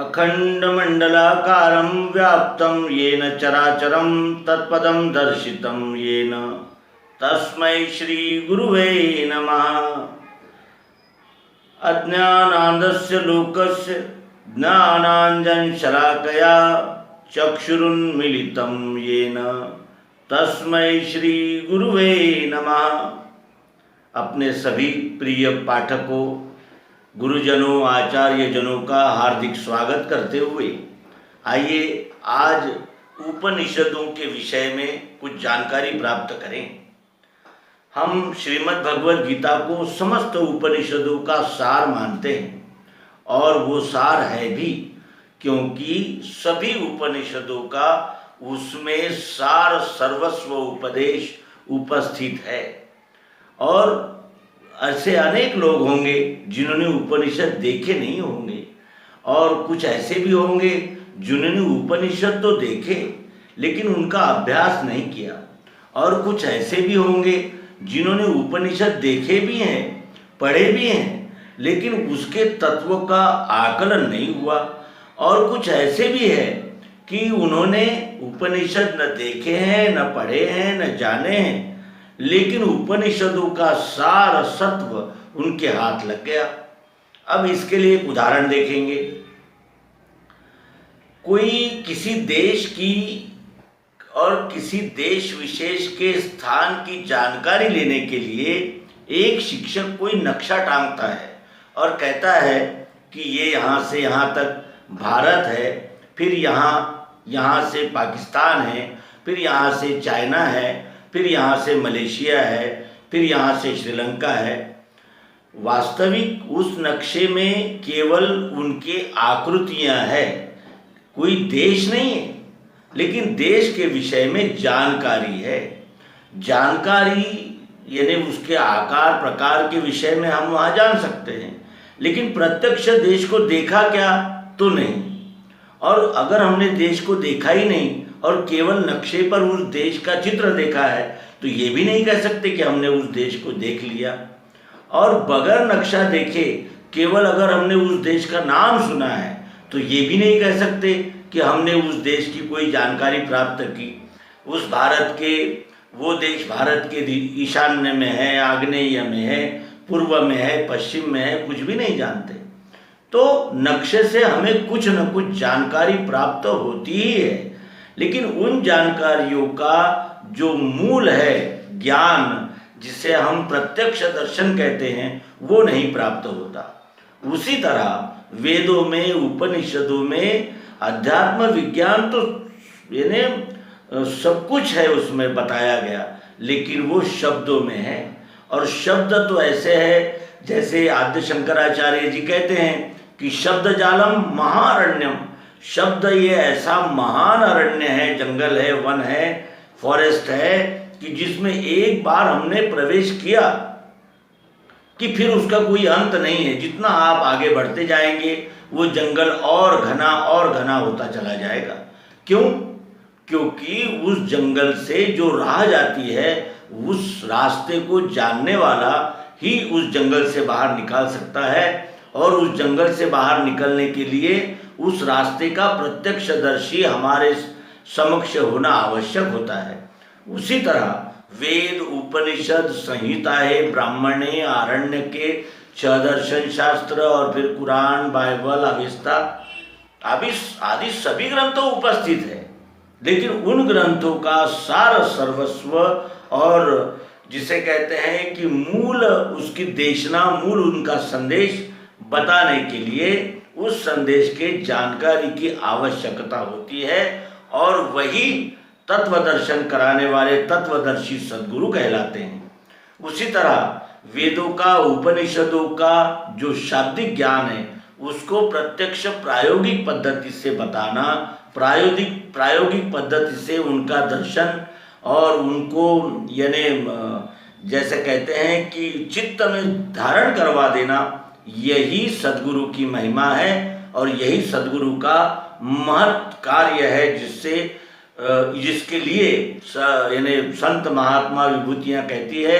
अखंडमंडलाकारं व्याप्तं येन चराचरं तत्पदं दर्शितं येन तस्मै श्री गुरुवे नमः। अज्ञानान्धस्य लोकस्य ज्ञानाञ्जनशलाकया चक्षुरुन्मीलितं येन तस्मै श्री गुरुवे नमः। अपने सभी प्रिय पाठकों, गुरुजनों, आचार्यजनों का हार्दिक स्वागत करते हुए आइए आज उपनिषदों के विषय में कुछ जानकारी प्राप्त करें। हम श्रीमद् भगवद गीता को समस्त उपनिषदों का सार मानते हैं और वो सार है भी, क्योंकि सभी उपनिषदों का उसमें सार सर्वस्व उपदेश उपस्थित है। और ऐसे अनेक लोग होंगे जिन्होंने उपनिषद देखे नहीं होंगे, और कुछ ऐसे भी होंगे जिन्होंने उपनिषद तो देखे लेकिन उनका अभ्यास नहीं किया, और कुछ ऐसे भी होंगे जिन्होंने उपनिषद देखे भी हैं, पढ़े भी हैं, लेकिन उसके तत्व का आकलन नहीं हुआ। और कुछ ऐसे भी हैं कि उन्होंने उपनिषद न देखे हैं, न पढ़े हैं, न जाने हैं, लेकिन उपनिषदों का सार सत्व उनके हाथ लग गया। अब इसके लिए एक उदाहरण देखेंगे। कोई किसी देश की और किसी देश विशेष के स्थान की जानकारी लेने के लिए एक शिक्षक कोई नक्शा टांगता है और कहता है कि ये यहाँ से यहाँ तक भारत है, फिर यहाँ से पाकिस्तान है, फिर यहाँ से चाइना है, फिर यहाँ से मलेशिया है, फिर यहाँ से श्रीलंका है। वास्तविक उस नक्शे में केवल उनके आकृतियाँ हैं, कोई देश नहीं है, लेकिन देश के विषय में जानकारी है। जानकारी यानी उसके आकार प्रकार के विषय में हम वहाँ जान सकते हैं, लेकिन प्रत्यक्ष देश को देखा क्या तो नहीं। और अगर हमने देश को देखा ही नहीं और केवल नक्शे पर उस देश का चित्र देखा है तो ये भी नहीं कह सकते कि हमने उस देश को देख लिया। और बगैर नक्शा देखे केवल अगर हमने उस देश का नाम सुना है तो ये भी नहीं कह सकते कि हमने उस देश की कोई जानकारी प्राप्त की। उस भारत के वो देश भारत के ईशान्य में है, आग्नेय में है, पूर्व में है, पश्चिम में है, कुछ भी नहीं जानते। तो नक्शे से हमें कुछ न कुछ जानकारी प्राप्त होती ही है, लेकिन उन जानकारियों का जो मूल है ज्ञान, जिसे हम प्रत्यक्ष दर्शन कहते हैं, वो नहीं प्राप्त होता। उसी तरह वेदों में, उपनिषदों में अध्यात्म विज्ञान तो यानी सब कुछ है उसमें बताया गया, लेकिन वो शब्दों में है। और शब्द तो ऐसे है जैसे आद्य शंकराचार्य जी कहते हैं कि शब्द जालम महारण्यम। शब्द ये ऐसा महान अरण्य है, जंगल है, वन है, फॉरेस्ट है, कि जिसमें एक बार हमने प्रवेश किया कि फिर उसका कोई अंत नहीं है। जितना आप आगे बढ़ते जाएंगे वो जंगल और घना होता चला जाएगा। क्यों? क्योंकि उस जंगल से जो राह जाती है, उस रास्ते को जानने वाला ही उस जंगल से बाहर निकाल सकता है, और उस जंगल से बाहर निकलने के लिए उस रास्ते का प्रत्यक्षदर्शी हमारे समक्ष होना आवश्यक होता है। उसी तरह वेद, उपनिषद, संहिताएं, ब्राह्मणे, आरण्य के 6 दर्शन शास्त्र और फिर कुरान, बाइबल, अवेस्ता आदि सभी ग्रंथों उपस्थित है, लेकिन उन ग्रंथों का सार सर्वस्व और जिसे कहते हैं कि मूल उसकी देशना, मूल उनका संदेश बताने के लिए उस संदेश के जानकारी की आवश्यकता होती है, और वही तत्व दर्शन कराने वाले तत्वदर्शी सद्गुरु कहलाते हैं। उसी तरह वेदों का, उपनिषदों का जो शाब्दिक ज्ञान है, उसको प्रत्यक्ष प्रायोगिक पद्धति से बताना, प्रायोगिक पद्धति से उनका दर्शन और उनको यानी जैसे कहते हैं कि चित्त में धारण करवा देना, यही सद्गुरु की महिमा है और यही सद्गुरु का महत् कार्य है, जिसके लिए यानी संत महात्मा विभूतियाँ कहती है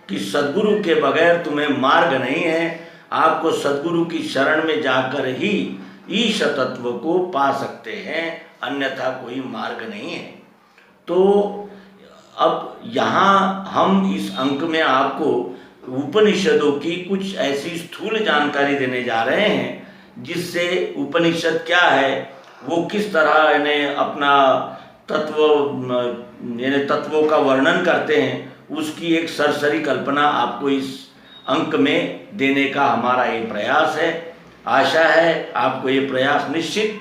कि सद्गुरु के बगैर तुम्हें मार्ग नहीं है। आपको सद्गुरु की शरण में जाकर ही ईश तत्व को पा सकते हैं, अन्यथा कोई मार्ग नहीं है। तो अब यहाँ हम इस अंक में आपको उपनिषदों की कुछ ऐसी स्थूल जानकारी देने जा रहे हैं जिससे उपनिषद क्या है, वो किस तरह इन्हें अपना तत्वों का वर्णन करते हैं, उसकी एक सरसरी कल्पना आपको इस अंक में देने का हमारा ये प्रयास है। आशा है आपको ये प्रयास निश्चित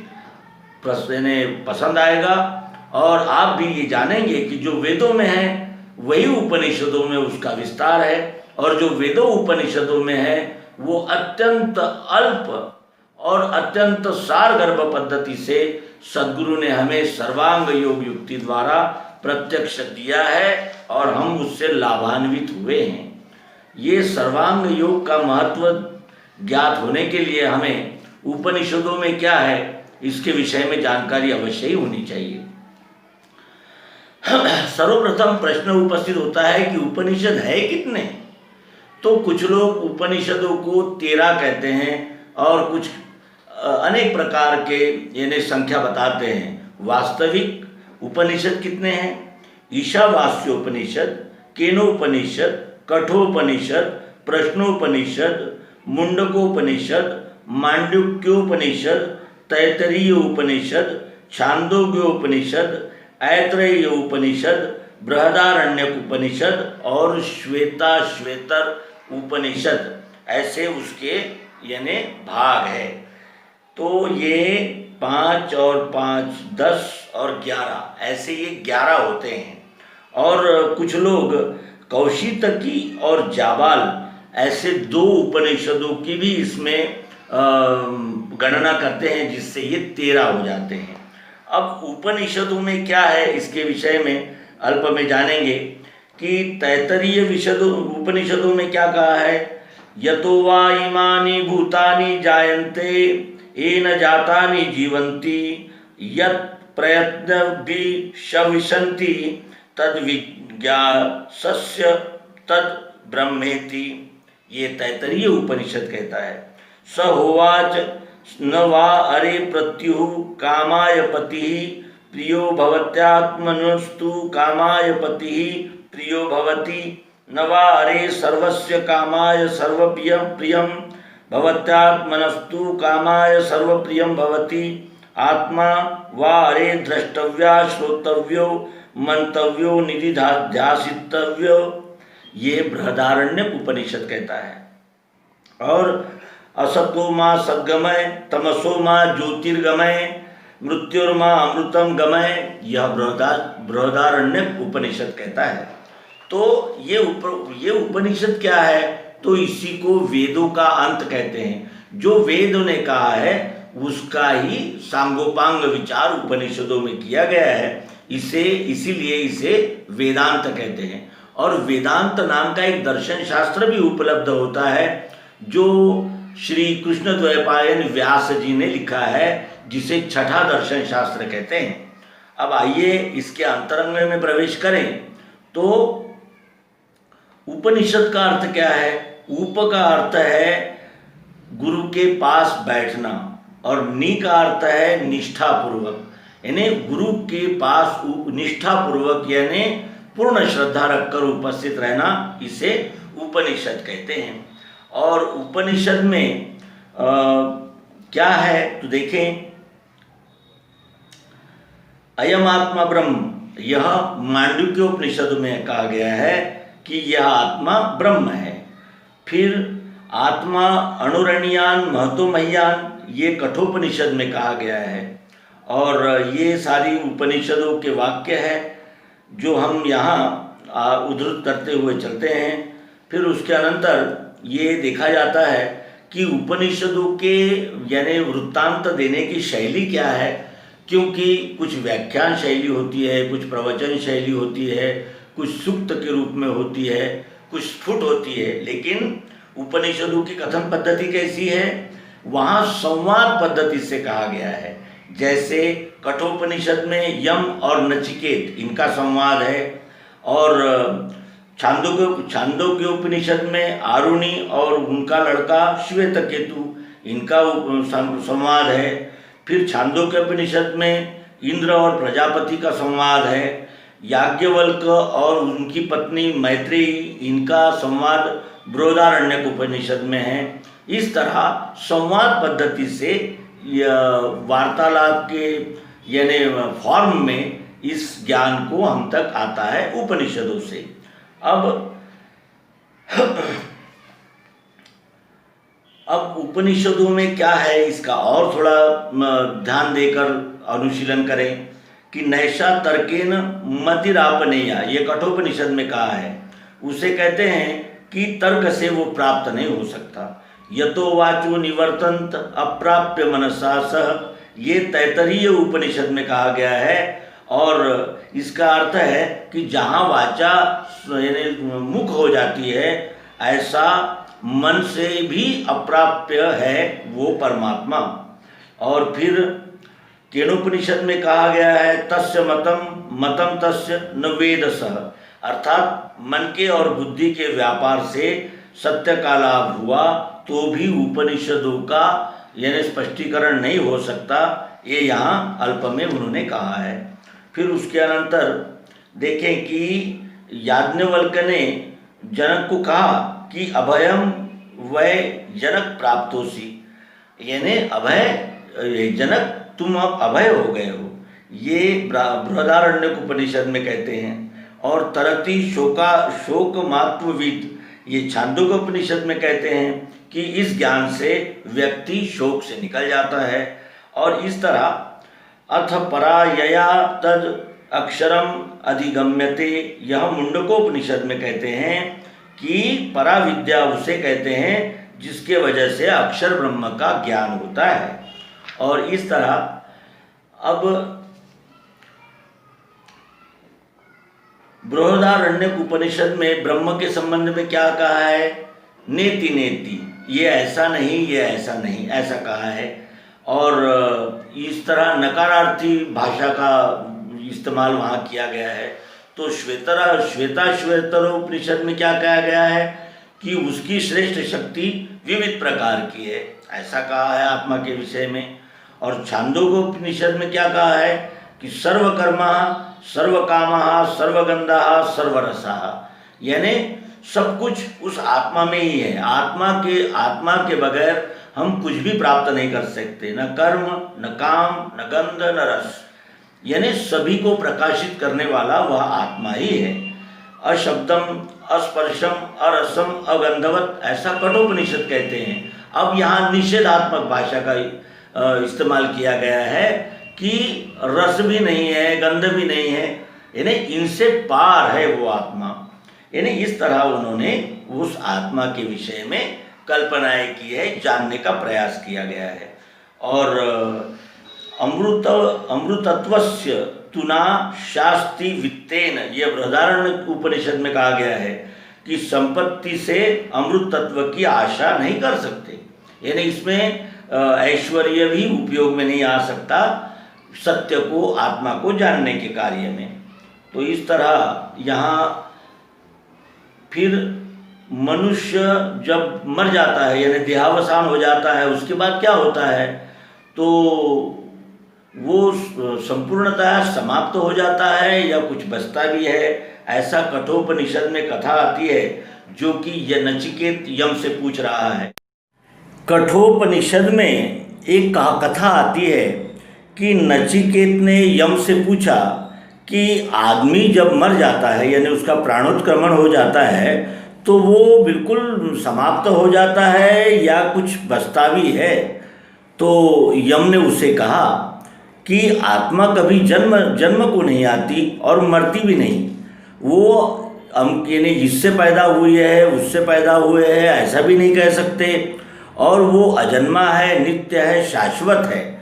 पसंद आएगा और आप भी ये जानेंगे कि जो वेदों में है वही उपनिषदों में उसका विस्तार है, और जो वेदों उपनिषदों में है वो अत्यंत अल्प और अत्यंत सारगर्भ पद्धति से सद्गुरु ने हमें सर्वांग योग युक्ति द्वारा प्रत्यक्ष दिया है और हम उससे लाभान्वित हुए हैं। ये सर्वांग योग का महत्व ज्ञात होने के लिए हमें उपनिषदों में क्या है इसके विषय में जानकारी अवश्य ही होनी चाहिए। सर्वप्रथम प्रश्न उपस्थित होता है कि उपनिषद है कितने? तो कुछ लोग उपनिषदों को 13 कहते हैं और कुछ अनेक प्रकार के यानी संख्या बताते हैं। वास्तविक उपनिषद कितने हैं? ईशावास्योपनिषद, केनोपनिषद, कठोपनिषद, प्रश्नोपनिषद, मुंडकोपनिषद, मांडुक्योपनिषद, तैतरीय उपनिषद, छांदोग्योपनिषद, ऐतरेय उपनिषद, बृहदारण्यक उपनिषद और श्वेताश्वेतर उपनिषद, ऐसे उसके यानी भाग है। तो ये 5 और 5 10 और 11 ऐसे ये 11 होते हैं। और कुछ लोग कौशितकी और जाबाल ऐसे 2 उपनिषदों की भी इसमें गणना करते हैं, जिससे ये 13 हो जाते हैं। अब उपनिषदों में क्या है इसके विषय में अल्प में जानेंगे कि तैतरीय उपनिषदों में क्या कहा है। यतो वा इमानि भूतानि जायन्ते येन जातानि जीवन्ति यत् प्रयत्नभिः शविशन्ति तद्विज्ञासस्य तद् ब्रह्मेति। ये तैतरीय उपनिषद कहता है। स होवाच न वा अरे प्रत्युः कामाय पतिः प्रियो भवत्यात्मनस्तु कामाय पतिः प्रियो भवति, न वा अरे सर्वस्य कामाय सर्वप्रियं भवत्यात्मनस्तु कामाय सर्वप्रियं भवति, आत्मा वा अरे द्रष्टव्या श्रोतव्यो मंतव्यो निधिध्यासितव्यो। ये बृहदारण्यक उपनिषद कहता है। और असतो मा सद्गमय तमसो मा ज्योतिर्गमय मृत्युर्मा अमृतम गमय, यह बृहदारण्यक उपनिषद कहता है। तो ये उपनिषद क्या है? तो इसी को वेदों का अंत कहते हैं। जो वेद ने कहा है उसका ही सांगोपांग विचार उपनिषदों में किया गया है, इसीलिए इसे वेदांत कहते हैं। और वेदांत नाम का एक दर्शन शास्त्र भी उपलब्ध होता है जो श्री कृष्ण द्वैपायन व्यास जी ने लिखा है, जिसे छठा दर्शन शास्त्र कहते हैं। अब आइए इसके अंतरंग में प्रवेश करें। तो उपनिषद का अर्थ क्या है? उप का अर्थ है गुरु के पास बैठना और नि का अर्थ है निष्ठापूर्वक, यानी गुरु के पास निष्ठापूर्वक यानी पूर्ण श्रद्धा रखकर उपस्थित रहना, इसे उपनिषद कहते हैं। और उपनिषद में क्या है तो देखें, अयम आत्मा ब्रह्म, यह मांडुक्य उपनिषद में कहा गया है कि यह आत्मा ब्रह्म है। फिर आत्मा अणुरणीयान महतो मह्यान, ये कठोपनिषद में कहा गया है। और ये सारी उपनिषदों के वाक्य है जो हम यहाँ उद्धृत करते हुए चलते हैं। फिर उसके अनंतर ये देखा जाता है कि उपनिषदों के यानी वृत्तांत देने की शैली क्या है, क्योंकि कुछ व्याख्यान शैली होती है, कुछ प्रवचन शैली होती है, कुछ सूक्त के रूप में होती है, कुछ स्फुट होती है। लेकिन उपनिषदों की कथन पद्धति कैसी है? वहाँ संवाद पद्धति से कहा गया है। जैसे कठोपनिषद में यम और नचिकेत इनका संवाद है, और छांदोग्योपनिषद में आरुणि और उनका लड़का श्वेतकेतु इनका संवाद है। फिर छांदोग्य उपनिषद में इंद्र और प्रजापति का संवाद है। याज्ञवल्क और उनकी पत्नी मैत्रेयी, इनका संवाद बृहदारण्यक उपनिषद में है। इस तरह संवाद पद्धति से वार्तालाप के यानी फॉर्म में इस ज्ञान को हम तक आता है उपनिषदों से। अब उपनिषदों में क्या है इसका और थोड़ा ध्यान देकर अनुशीलन करें कि नैषा तर्केन मतिरापनेया, ये कठोपनिषद में कहा है। उसे कहते हैं कि तर्क से वो प्राप्त नहीं हो सकता। यतो वाचो निवर्तन्त अप्राप्य मनसा सह, ये तैतरीय उपनिषद में कहा गया है। और इसका अर्थ है कि जहाँ वाचा यानी मुख हो जाती है, ऐसा मन से भी अप्राप्य है वो परमात्मा। और फिर केनोपनिषद में कहा गया है तस्य मतम तस्य न वेदसः, अर्थात मन के और बुद्धि के व्यापार से सत्य का लाभ हुआ तो भी उपनिषदों का यानी स्पष्टीकरण नहीं हो सकता, ये यहाँ अल्प में उन्होंने कहा है। फिर उसके अनंतर देखें कि याज्ञवल्क्य ने जनक को कहा कि अभयम वै जनक प्राप्तोसी, यानी अभय जनक तुम अब अभय हो गए हो, ये बृहदारण्यक उपनिषद में कहते हैं। और तरति शोक मात्वविद, ये छांदोग्य उपनिषद में कहते हैं कि इस ज्ञान से व्यक्ति शोक से निकल जाता है। और इस तरह अथ परायया तद अक्षरम अधिगम्यते, यह मुंडकोपनिषद में कहते हैं कि पराविद्या उसे कहते हैं जिसके वजह से अक्षर ब्रह्म का ज्ञान होता है। और इस तरह अब बृहदारण्यक उपनिषद में ब्रह्म के संबंध में क्या कहा है, नेति नेति, ये ऐसा नहीं, ये ऐसा नहीं, ऐसा कहा है। और इस तरह नकारार्थी भाषा का इस्तेमाल वहाँ किया गया है। तो श्वेता उपनिषद में क्या कहा गया है कि उसकी श्रेष्ठ शक्ति विविध प्रकार की है, ऐसा कहा है आत्मा के विषय में। और छांदोग्य उपनिषद में क्या कहा है कि सर्वकर्मा सर्वकामा सर्वगंधा सर्वरसा, यानी सब कुछ उस आत्मा में ही है। आत्मा के बगैर हम कुछ भी प्राप्त नहीं कर सकते, न कर्म न काम न गंध न रस, यानी सभी को प्रकाशित करने वाला वह आत्मा ही है। अशब्दम अस्पर्शम अरसम अगंधवत, ऐसा कठोपनिषद कहते हैं। अब यहाँ निषेधात्मक भाषा का इस्तेमाल किया गया है कि रस भी नहीं है, गंध भी नहीं है, यानी इनसे पार है वो आत्मा। यानी इस तरह उन्होंने उस आत्मा के विषय में कल्पनाएं की है, जानने का प्रयास किया गया है। और अमृतत्वस्य तुना शास्ति वित्तेन, यह बृहदारण्यक उपनिषद में कहा गया है कि संपत्ति से अमृत तत्व की आशा नहीं कर सकते, यानी इसमें ऐश्वर्य भी उपयोग में नहीं आ सकता सत्य को, आत्मा को जानने के कार्य में। तो इस तरह यहाँ फिर मनुष्य जब मर जाता है यानी देहावसान हो जाता है, उसके बाद क्या होता है, तो वो संपूर्णतः समाप्त हो जाता है या कुछ बचता भी है, ऐसा कठोपनिषद में कथा आती है जो कि यह नचिकेत यम से पूछ रहा है। कठोपनिषद में एक कथा आती है कि नचिकेत ने यम से पूछा कि आदमी जब मर जाता है यानी उसका प्राणोत्क्रमण हो जाता है तो वो बिल्कुल समाप्त हो जाता है या कुछ बचता भी है। तो यम ने उसे कहा कि आत्मा कभी जन्म को नहीं आती और मरती भी नहीं, वो हम यानी जिससे पैदा हुई है उससे पैदा हुए हैं ऐसा भी नहीं कह सकते, और वो अजन्मा है, नित्य है, शाश्वत है।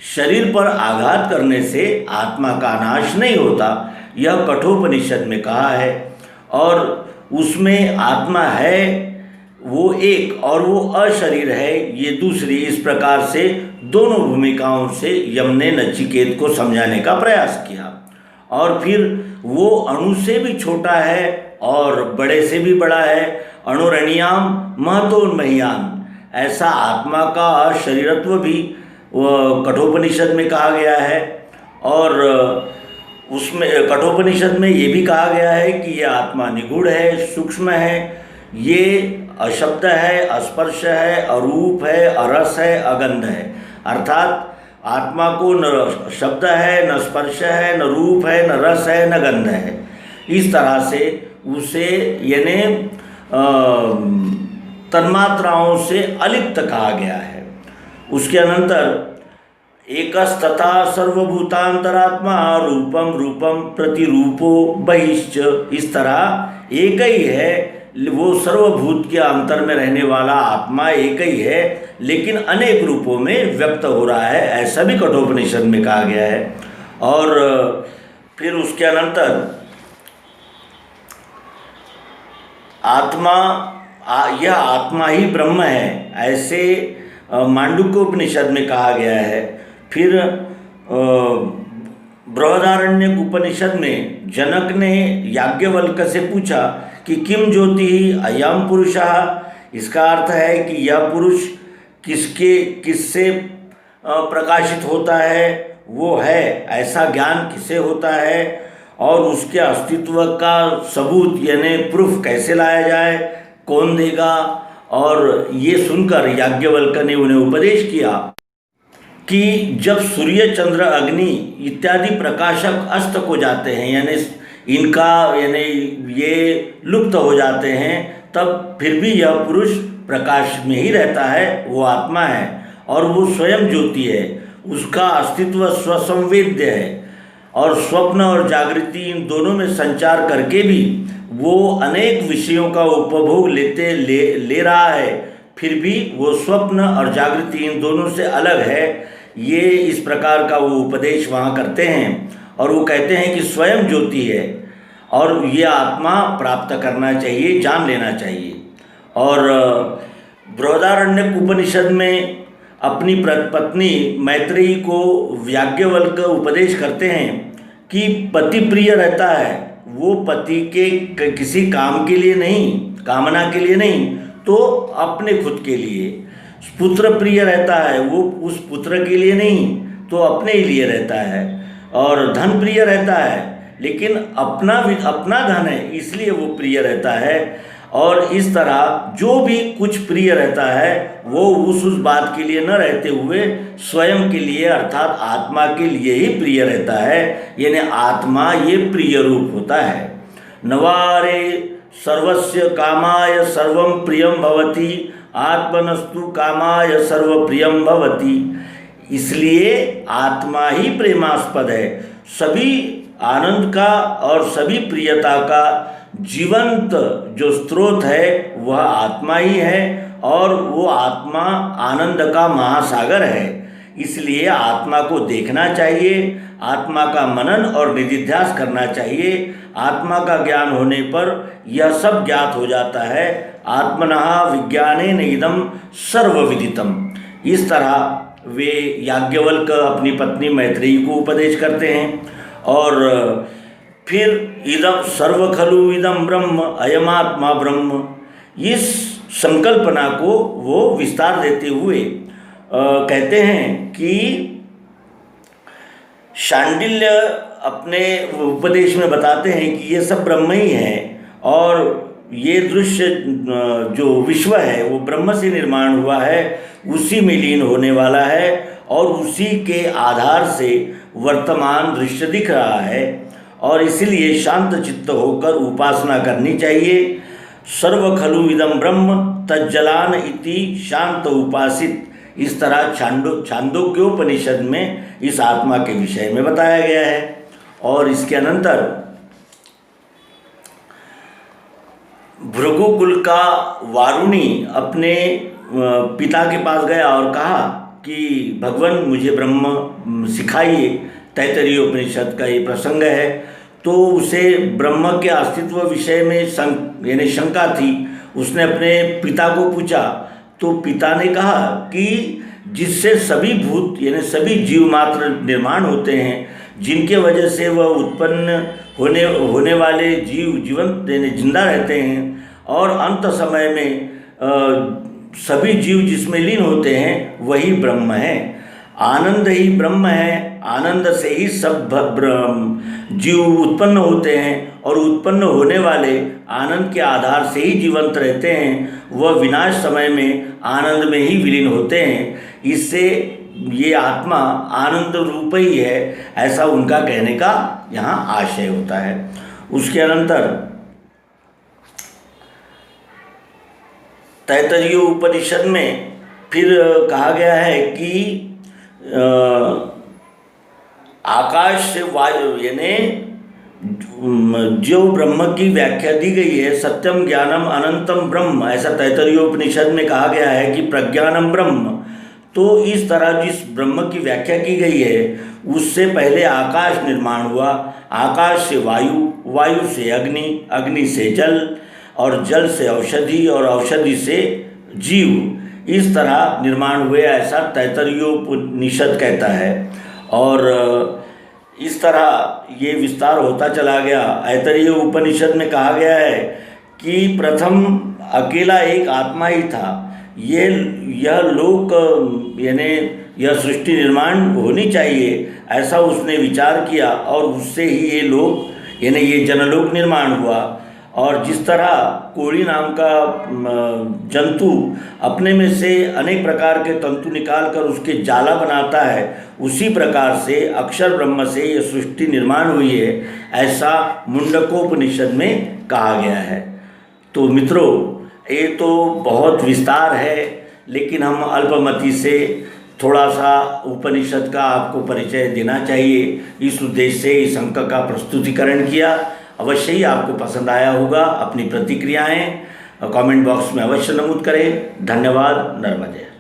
शरीर पर आघात करने से आत्मा का नाश नहीं होता, यह कठोपनिषद में कहा है। और उसमें आत्मा है वो एक और वो अशरीर है ये दूसरी, इस प्रकार से दोनों भूमिकाओं से यम ने नचिकेत को समझाने का प्रयास किया। और फिर वो अणु से भी छोटा है और बड़े से भी बड़ा है, अणुरणियाम महतोन्महियान, ऐसा आत्मा का शरीरत्व भी कठोपनिषद में कहा गया है। और उसमें कठोपनिषद में ये भी कहा गया है कि ये आत्मा निगूढ़ है, सूक्ष्म है, ये अशब्द है, अस्पर्श है, अरूप है, अरस है, अगंध है। अर्थात आत्मा को न शब्द है, न स्पर्श है, न रूप है, न रस है, न गंध है। इस तरह से उसे यानी तन्मात्राओं से अलिप्त कहा गया है। उसके अनंतर एकस्तथा सर्वभूतांतरात्मा रूपम रूपम प्रतिरूपो बहिश्च, इस तरह एक ही है, वो सर्वभूत के अंतर में रहने वाला आत्मा एक ही है, लेकिन अनेक रूपों में व्यक्त हो रहा है, ऐसा भी कठोपनिषद में कहा गया है। और फिर उसके अनंतर यह आत्मा ही ब्रह्म है, ऐसे मांडुक्योपनिषद में कहा गया है। फिर बृहदारण्यक उपनिषद में जनक ने याज्ञवल्क से पूछा कि किम ज्योति अयम पुरुषः, इसका अर्थ है कि यह पुरुष किससे प्रकाशित होता है, वो है, ऐसा ज्ञान किसे होता है, और उसके अस्तित्व का सबूत यानी प्रूफ कैसे लाया जाए, कौन देगा। और ये सुनकर याज्ञवल्क ने उन्हें उपदेश किया कि जब सूर्य, चंद्र, अग्नि इत्यादि प्रकाशक अस्त को जाते हैं, यानी ये लुप्त हो जाते हैं, तब फिर भी यह पुरुष प्रकाश में ही रहता है, वो आत्मा है और वो स्वयं ज्योति है, उसका अस्तित्व स्वसंवेद्य है। और स्वप्न और जागृति इन दोनों में संचार करके भी वो अनेक विषयों का उपभोग ले रहा है, फिर भी वो स्वप्न और जागृति इन दोनों से अलग है। ये इस प्रकार का वो उपदेश वहाँ करते हैं और वो कहते हैं कि स्वयं ज्योति है और ये आत्मा प्राप्त करना चाहिए, जान लेना चाहिए। और बृहदारण्यक उपनिषद में अपनी पत्नी मैत्रेयी को याज्ञवल्क उपदेश करते हैं कि पति प्रिय रहता है, वो पति के किसी काम के लिए नहीं, कामना के लिए नहीं, तो अपने खुद के लिए। पुत्र प्रिय रहता है, वो उस पुत्र के लिए नहीं, तो अपने ही लिए रहता है। और धन प्रिय रहता है, लेकिन अपना धन है इसलिए वो प्रिय रहता है। और इस तरह जो भी कुछ प्रिय रहता है वो उस बात के लिए न रहते हुए स्वयं के लिए अर्थात आत्मा के लिए ही प्रिय रहता है, यानी आत्मा ये प्रिय रूप होता है। नवारे सर्वस्य कामाय सर्वं प्रियं भवति, आत्मनस्तु कामाय सर्व प्रियं भवति। इसलिए आत्मा ही प्रेमास्पद है, सभी आनंद का और सभी प्रियता का जीवंत जो स्रोत है वह आत्मा ही है और वो आत्मा आनंद का महासागर है। इसलिए आत्मा को देखना चाहिए, आत्मा का मनन और निधिध्यास करना चाहिए। आत्मा का ज्ञान होने पर यह सब ज्ञात हो जाता है। आत्मनः विज्ञानेन इदं सर्वविदितम। इस तरह वे याज्ञवल्क अपनी पत्नी मैत्रेयी को उपदेश करते हैं। और फिर इदम सर्व खलु इदम ब्रह्म अयमात्मा ब्रह्म, इस संकल्पना को वो विस्तार देते हुए कहते हैं कि शांडिल्य अपने उपदेश में बताते हैं कि ये सब ब्रह्म ही है और ये दृश्य जो विश्व है वो ब्रह्म से निर्माण हुआ है, उसी में लीन होने वाला है और उसी के आधार से वर्तमान दृश्य दिख रहा है और इसलिए शांत चित्त होकर उपासना करनी चाहिए। सर्व खलु इदम ब्रह्म तज्जलान इति शांत उपासित, इस तरह छांदोग्योपनिषद में इस आत्मा के विषय में बताया गया है। और इसके अनंतर भृगुकुल का वारुणी अपने पिता के पास गया और कहा कि भगवान मुझे ब्रह्म सिखाइए। तैत्तरीय उपनिषद का ये प्रसंग है। तो उसे ब्रह्म के अस्तित्व विषय में यानी शंका थी। उसने अपने पिता को पूछा तो पिता ने कहा कि जिससे सभी भूत यानी सभी जीव मात्र निर्माण होते हैं, जिनके वजह से वह उत्पन्न होने वाले जीव जीवंत यानी जिंदा रहते हैं और अंत समय में सभी जीव जिसमें लीन होते हैं वही ब्रह्म है। आनंद ही ब्रह्म है, आनंद से ही सब जीव उत्पन्न होते हैं और उत्पन्न होने वाले आनंद के आधार से ही जीवंत रहते हैं। वह विनाश समय में आनंद में ही विलीन होते हैं। इससे ये आत्मा आनंद रूप ही है, ऐसा उनका कहने का यहाँ आशय होता है। उसके अनंतर तैत्तरीय उपनिषद में फिर कहा गया है कि आकाश से वायु, यानी जो ब्रह्म की व्याख्या दी गई है, सत्यम ज्ञानम अनंतम ब्रह्म, ऐसा तैत्तरीय उपनिषद में कहा गया है कि प्रज्ञानम ब्रह्म। तो इस तरह जिस ब्रह्म की व्याख्या की गई है उससे पहले आकाश निर्माण हुआ, आकाश से वायु, वायु से अग्नि, अग्नि से जल और जल से औषधि और औषधि से जीव, इस तरह निर्माण हुए, ऐसा तैत्तरीय उपनिषद कहता है। और इस तरह ये विस्तार होता चला गया। ऐतरेय उपनिषद में कहा गया है कि प्रथम अकेला एक आत्मा ही था। यह लोक, यानी यह सृष्टि निर्माण होनी चाहिए, ऐसा उसने विचार किया और उससे ही ये लोक, यानी ये जनलोक निर्माण हुआ। और जिस तरह कोड़ी नाम का जंतु अपने में से अनेक प्रकार के तंतु निकालकर उसके जाला बनाता है, उसी प्रकार से अक्षर ब्रह्म से यह सृष्टि निर्माण हुई है, ऐसा मुंडकोपनिषद में कहा गया है। तो मित्रों, ये तो बहुत विस्तार है, लेकिन हम अल्पमति से थोड़ा सा उपनिषद का आपको परिचय देना चाहिए, इस उद्देश्य से इस अंक का प्रस्तुतिकरण किया। अवश्य ही आपको पसंद आया होगा। अपनी प्रतिक्रियाएं कमेंट बॉक्स में अवश्य नमूद करें। धन्यवाद। नर्मदे।